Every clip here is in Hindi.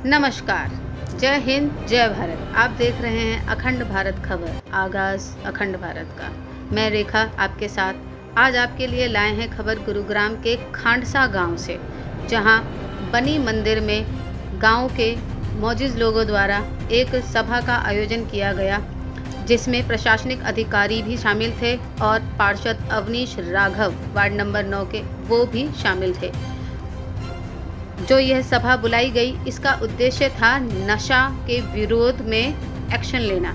नमस्कार, जय हिंद, जय भारत। आप देख रहे हैं अखंड भारत खबर, आगाज़ अखंड भारत का। मैं रेखा आपके साथ आज आपके लिए लाए हैं खबर गुरुग्राम के खांडसा गांव से, जहां बनी मंदिर में गांव के मौजूद लोगों द्वारा एक सभा का आयोजन किया गया, जिसमें प्रशासनिक अधिकारी भी शामिल थे और पार्षद अवनीश राघव वार्ड नंबर 9 के वो भी शामिल थे। जो यह सभा बुलाई गई, इसका उद्देश्य था नशा के विरोध में एक्शन लेना।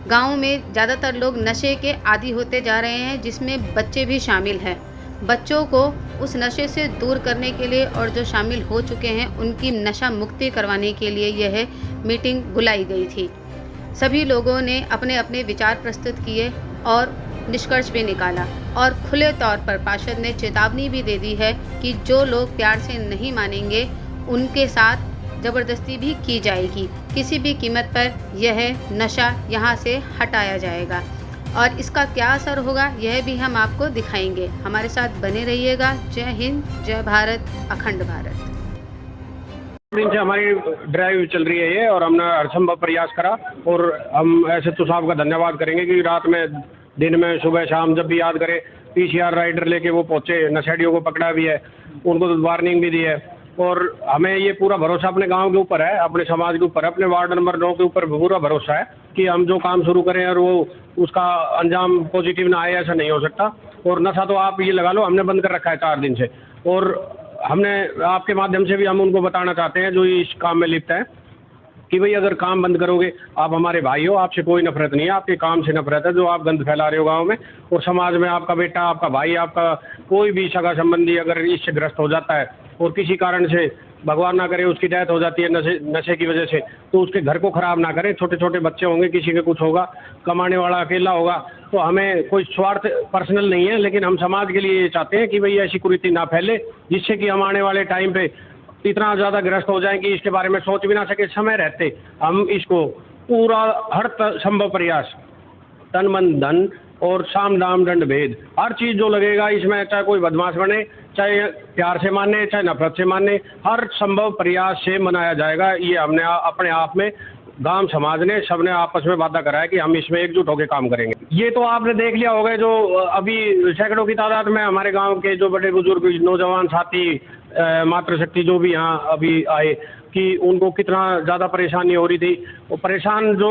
गांव में ज़्यादातर लोग नशे के आदी होते जा रहे हैं, जिसमें बच्चे भी शामिल हैं। बच्चों को उस नशे से दूर करने के लिए और जो शामिल हो चुके हैं उनकी नशा मुक्ति करवाने के लिए यह मीटिंग बुलाई गई थी। सभी लोगों ने अपने अपने विचार प्रस्तुत किए और निष्कर्ष भी निकाला, और खुले तौर पर पार्षद ने चेतावनी भी दे दी है कि जो लोग प्यार से नहीं मानेंगे उनके साथ ज़बरदस्ती भी की जाएगी। किसी भी कीमत पर यह नशा यहाँ से हटाया जाएगा, और इसका क्या असर होगा यह भी हम आपको दिखाएंगे। हमारे साथ बने रहिएगा। जय हिंद, जय भारत, अखंड भारत। दिन से हमारी ड्राइव चल रही है ये, और हमने हरसंभव प्रयास करा, और हम ऐसे तो साहब का धन्यवाद करेंगे कि रात में, दिन में, सुबह शाम जब भी याद करें, पीसीआर राइडर लेके वो पहुंचे, नशेड़ियों को पकड़ा भी है, उनको तो वार्निंग भी दी है। और हमें ये पूरा भरोसा अपने गांव के ऊपर है, अपने समाज के ऊपर, अपने वार्ड नंबर 9 के ऊपर पूरा भरोसा है कि हम जो काम शुरू करें और वो उसका अंजाम पॉजिटिव ना आए, ऐसा नहीं हो सकता। और नशा तो आप ये लगा लो, हमने बंद कर रखा है 4 दिन से, और हमने आपके माध्यम से भी हम उनको बताना चाहते हैं जो इस काम में लिप्त है कि भाई अगर काम बंद करोगे, आप हमारे भाई हो, आपसे कोई नफरत नहीं है, आपके काम से नफरत है जो आप गंद फैला रहे हो गांव में। और समाज में आपका बेटा, आपका भाई, आपका कोई भी सगा संबंधी अगर इससे ग्रस्त हो जाता है और किसी कारण से भगवान ना करे उसकी डेथ हो जाती है नशे की वजह से, तो उसके घर को ख़राब ना करें। छोटे छोटे बच्चे होंगे, किसी के कुछ होगा, कमाने वाला अकेला होगा, तो हमें कोई स्वार्थ पर्सनल नहीं है, लेकिन हम समाज के लिए ये चाहते हैं कि भाई ऐसी कुरीति ना फैले, जिससे कि हम आने वाले टाइम पे इतना ज़्यादा ग्रस्त हो जाएं कि इसके बारे में सोच भी ना सके। समय रहते हम इसको पूरा हर संभव प्रयास, तन मन धन और साम दाम दंड भेद, हर चीज़ जो लगेगा इसमें, चाहे कोई बदमाश बने, चाहे प्यार से माने, चाहे नफरत से माने, हर संभव प्रयास से मनाया जाएगा। ये हमने अपने आप में, गांव समाज ने, सबने आपस में वादा करा है कि हम इसमें एकजुट होकर काम करेंगे। ये तो आपने देख लिया होगा, जो अभी सैकड़ों की तादाद में हमारे गांव के जो बड़े बुजुर्ग, नौजवान साथी, मातृशक्ति जो भी यहाँ अभी आए, कि उनको कितना ज़्यादा परेशानी हो रही थी। वो परेशान जो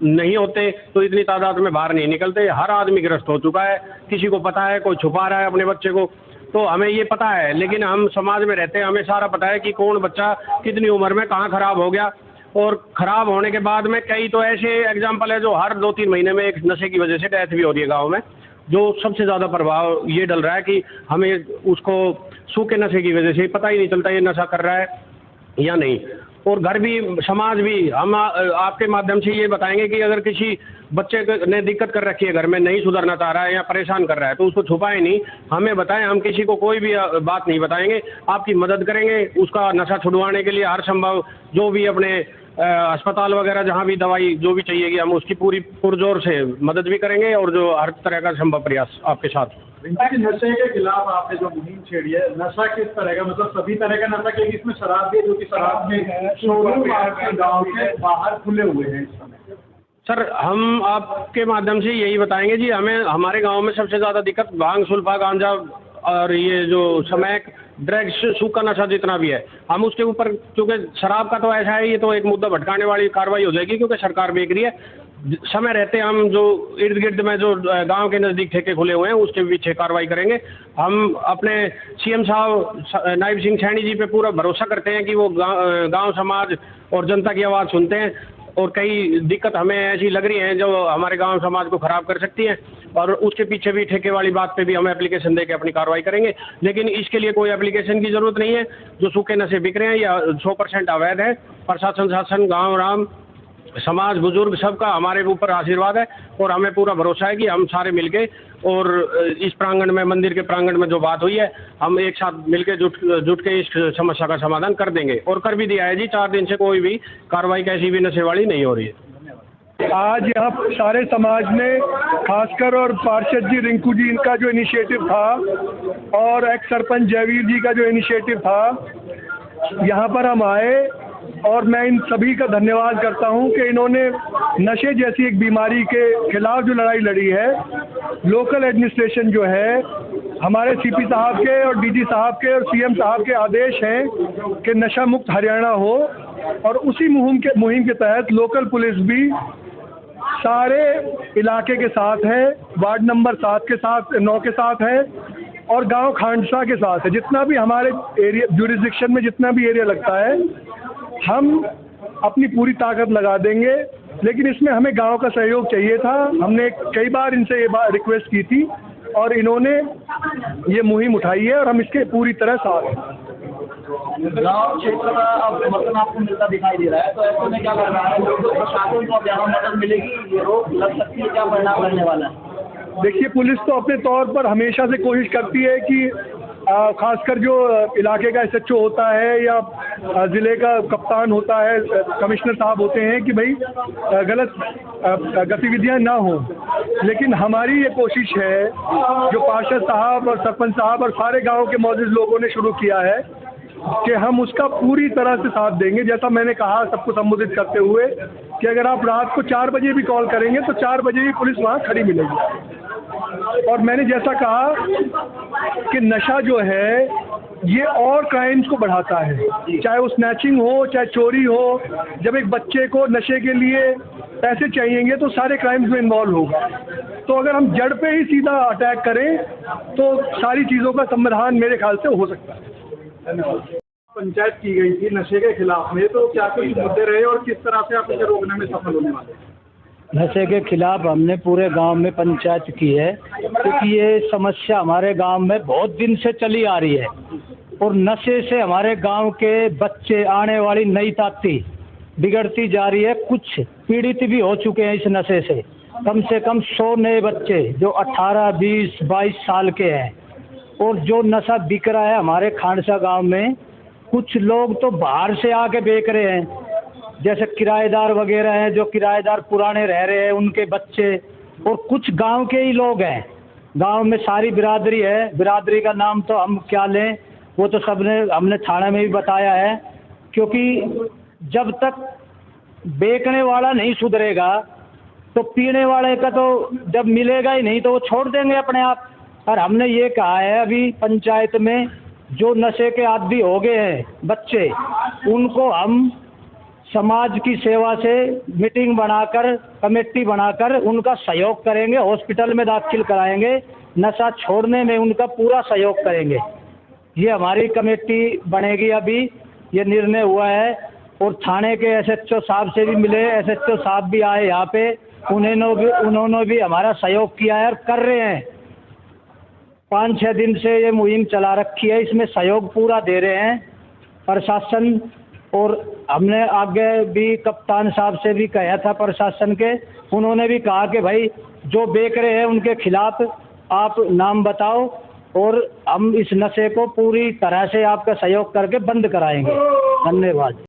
नहीं होते तो इतनी तादाद में बाहर नहीं निकलते। हर आदमी ग्रस्त हो चुका है, किसी को पता है, कोई छुपा रहा है अपने बच्चे को, तो हमें ये पता है, लेकिन हम समाज में रहते हैं, हमें सारा पता है कि कौन बच्चा कितनी उम्र में कहाँ ख़राब हो गया। और ख़राब होने के बाद में कई तो ऐसे एग्जाम्पल है जो हर 2-3 महीने में एक नशे की वजह से डेथ भी हो रही है गाँव में। जो सबसे ज़्यादा प्रभाव ये डल रहा है कि हमें उसको सूखे नशे की वजह से पता ही नहीं चलता ये नशा कर रहा है या नहीं। और घर भी, समाज भी, हम आपके माध्यम से ये बताएंगे कि अगर किसी बच्चे ने दिक्कत कर रखी है, घर में नहीं सुधरना चाह रहा है या परेशान कर रहा है, तो उसको छुपाएं नहीं, हमें बताएं। हम किसी को कोई भी बात नहीं बताएंगे, आपकी मदद करेंगे उसका नशा छुड़वाने के लिए। हर संभव जो भी अपने अस्पताल वगैरह जहाँ भी दवाई जो भी चाहिएगी, हम उसकी पूरी पुरजोर से मदद भी करेंगे, और जो हर तरह का संभव प्रयास आपके साथ। नशे के खिलाफ आपने जो मुहिम छेड़ी है, नशा किस तरह का, मतलब सभी तरह का नशा, क्योंकि इसमें शराब भी, जो कि शराब में शोरूम आपके गाँव के बाहर खुले हुए हैं इस समय। सर, हम आपके माध्यम से यही बताएंगे जी, हमें हमारे गांव में सबसे ज़्यादा दिक्कत भांग, सुल्फा, गांजा और ये जो स्मैक, ड्रग्स, सूखा नशा जितना भी है, हम उसके ऊपर, क्योंकि शराब का तो ऐसा है, ये तो एक मुद्दा भटकाने वाली कार्रवाई हो जाएगी क्योंकि सरकार बेच रही है। समय रहते हम जो इर्द गिर्द में जो गांव के नज़दीक ठेके खुले हुए हैं उसके पीछे कार्रवाई करेंगे। हम अपने सीएम साहब नायब सिंह सैनी जी पे पूरा भरोसा करते हैं कि वो गांव समाज और जनता की आवाज़ सुनते हैं, और कई दिक्कत हमें ऐसी लग रही हैं जो हमारे गांव समाज को ख़राब कर सकती हैं, और उसके पीछे भी ठेके वाली बात पे भी हम एप्लीकेशन दे के अपनी कार्रवाई करेंगे। लेकिन इसके लिए कोई एप्लीकेशन की ज़रूरत नहीं है। जो सूखे नशे बिक रहे हैं या 100% अवैध है, प्रशासन, शासन, गाँव राम, समाज, बुजुर्ग, सबका हमारे ऊपर आशीर्वाद है, और हमें पूरा भरोसा है कि हम सारे मिलके, और इस प्रांगण में, मंदिर के प्रांगण में जो बात हुई है, हम एक साथ मिलके जुट के इस समस्या का समाधान कर देंगे, और कर भी दिया है जी। 4 दिन से कोई भी कार्रवाई कैसी भी नशे वाली नहीं हो रही है। आज यहाँ सारे समाज ने, खासकर और पार्षद जी रिंकू जी, इनका जो इनिशिएटिव था, और एक्स सरपंच जयवीर जी का जो इनिशिएटिव था, यहाँ पर हम आए और मैं इन सभी का धन्यवाद करता हूं कि इन्होंने नशे जैसी एक बीमारी के खिलाफ जो लड़ाई लड़ी है, लोकल एडमिनिस्ट्रेशन जो है, हमारे सीपी साहब के और डीजी साहब के और सीएम साहब के आदेश हैं कि नशा मुक्त हरियाणा हो, और उसी मुहिम के तहत लोकल पुलिस भी सारे इलाके के साथ है, वार्ड नंबर 7 के साथ 9 के साथ है और गांव खांडसा के साथ है। जितना भी हमारे एरिया ज्यूरिसडिक्शन में जितना भी एरिया लगता है, हम अपनी पूरी ताकत लगा देंगे, लेकिन इसमें हमें गांव का सहयोग चाहिए था। हमने कई बार इनसे ये बात रिक्वेस्ट की थी और इन्होंने ये मुहिम उठाई है और हम इसके पूरी तरह साथ हैं। गाँव क्षेत्र का अब समर्थन आपको मिलता दिखाई दे रहा है, तो ऐसे में क्या करना है? प्रशासन को अब ज़्यादा मदद मिलेगी, ये रोक लग सकती है, क्या परिणाम रहने वाला है? देखिए, पुलिस तो अपने तौर पर हमेशा से कोशिश करती है कि खासकर जो इलाके का एसएचओ होता है या ज़िले का कप्तान होता है, कमिश्नर साहब होते हैं कि भाई गलत गतिविधियां ना हो, लेकिन हमारी ये कोशिश है, जो पार्षद साहब और सरपंच साहब और सारे गांव के मौजूद लोगों ने शुरू किया है, कि हम उसका पूरी तरह से साथ देंगे। जैसा मैंने कहा सबको संबोधित करते हुए कि अगर आप रात को 4 बजे भी कॉल करेंगे तो 4 बजे भी पुलिस वहाँ खड़ी मिलेगी। और मैंने जैसा कहा कि नशा जो है ये और क्राइम्स को बढ़ाता है, चाहे वो स्नैचिंग हो, चाहे चोरी हो। जब एक बच्चे को नशे के लिए पैसे चाहिएंगे तो सारे क्राइम्स में इन्वॉल्व होगा। तो अगर हम जड़ पे ही सीधा अटैक करें तो सारी चीज़ों का समाधान मेरे ख्याल से हो सकता है। पंचायत की गई थी नशे के खिलाफ में, तो क्या कुछ मुद्दे रहे और किस तरह से आप इसे रोकने में सफल होने वाले हैं? नशे के खिलाफ हमने पूरे गांव में पंचायत की है, क्योंकि ये समस्या हमारे गांव में बहुत दिन से चली आ रही है और नशे से हमारे गांव के बच्चे, आने वाली नई ताती बिगड़ती जा रही है। कुछ पीड़ित भी हो चुके हैं इस नशे से कम 100 नए बच्चे जो 18, 20, 22 साल के हैं। और जो नशा बिक रहा है हमारे खांडसा गांव में, कुछ लोग तो बाहर से आके बेच रहे हैं, जैसे किराएदार वगैरह हैं, जो किराएदार पुराने रह रहे हैं उनके बच्चे, और कुछ गांव के ही लोग हैं। गांव में सारी बिरादरी है, बिरादरी का नाम तो हम क्या लें, वो तो हमने थाने में भी बताया है। क्योंकि जब तक बेचने वाला नहीं सुधरेगा तो पीने वाले का तो जब मिलेगा ही नहीं तो वो छोड़ देंगे अपने आप। और हमने ये कहा है अभी पंचायत में, जो नशे के आदी हो गए हैं बच्चे, उनको हम समाज की सेवा से मीटिंग बनाकर, कमेटी बनाकर उनका सहयोग करेंगे, हॉस्पिटल में दाखिल कराएंगे, नशा छोड़ने में उनका पूरा सहयोग करेंगे। ये हमारी कमेटी बनेगी, अभी ये निर्णय हुआ है। और थाने के एसएचओ साहब से भी मिले, एसएचओ साहब भी आए यहाँ पे, उन्होंने भी हमारा सहयोग किया है और कर रहे हैं। 5-6 दिन से ये मुहिम चला रखी है, इसमें सहयोग पूरा दे रहे हैं प्रशासन। और हमने आगे भी कप्तान साहब से भी कहा था प्रशासन के, उन्होंने भी कहा कि भाई जो बेच रहे हैं उनके खिलाफ आप नाम बताओ और हम इस नशे को पूरी तरह से आपका सहयोग करके बंद कराएंगे। धन्यवाद।